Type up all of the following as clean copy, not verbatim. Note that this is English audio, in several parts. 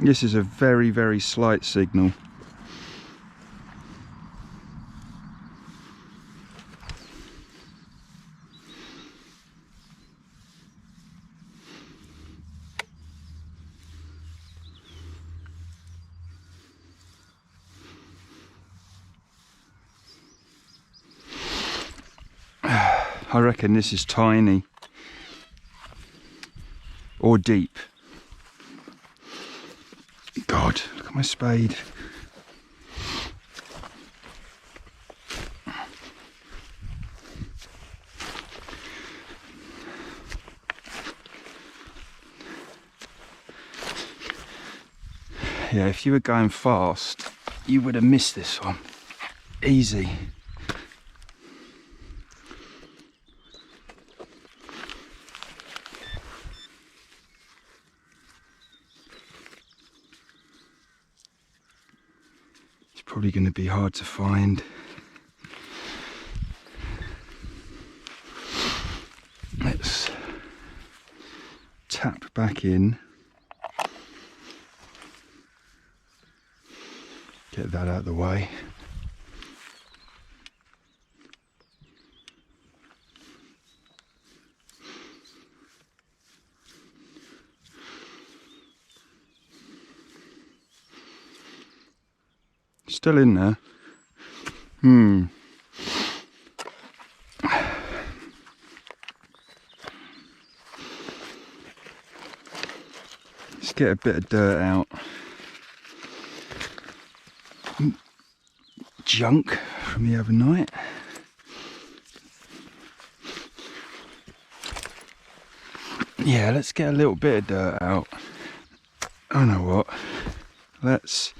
This is a very, very slight signal. I reckon this is tiny or deep. God, look at my spade. Yeah, if you were going fast, you would have missed this one. Easy. Probably going to be hard to find. Let's tap back in. Get that out of the way. Still in there. Let's get a bit of dirt out. Junk from the other night. Yeah, let's get a little bit of dirt out. I know what. Let's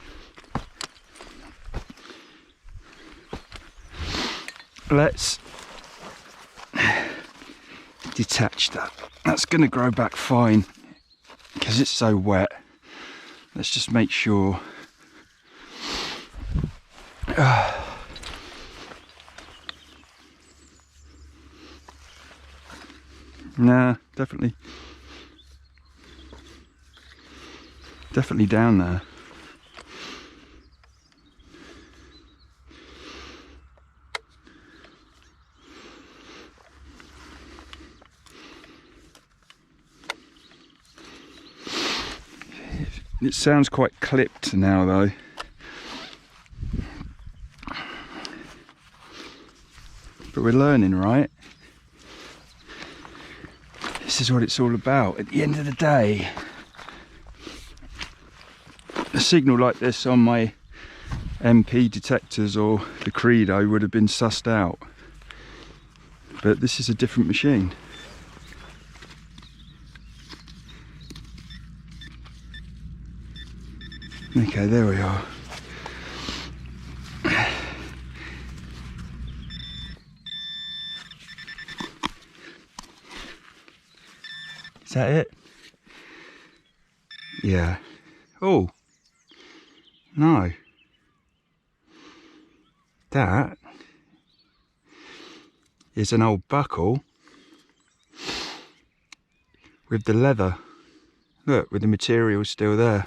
detach that. That's going to grow back fine because it's so wet. Let's just make sure. Nah, definitely down there. It sounds quite clipped now though. But we're learning, right? This is what it's all about. At the end of the day, a signal like this on my MP detectors or the Credo would have been sussed out. But this is a different machine. Okay, there we are. Is that it? Yeah. Oh. No. That is an old buckle with the leather. Look, with the material still there.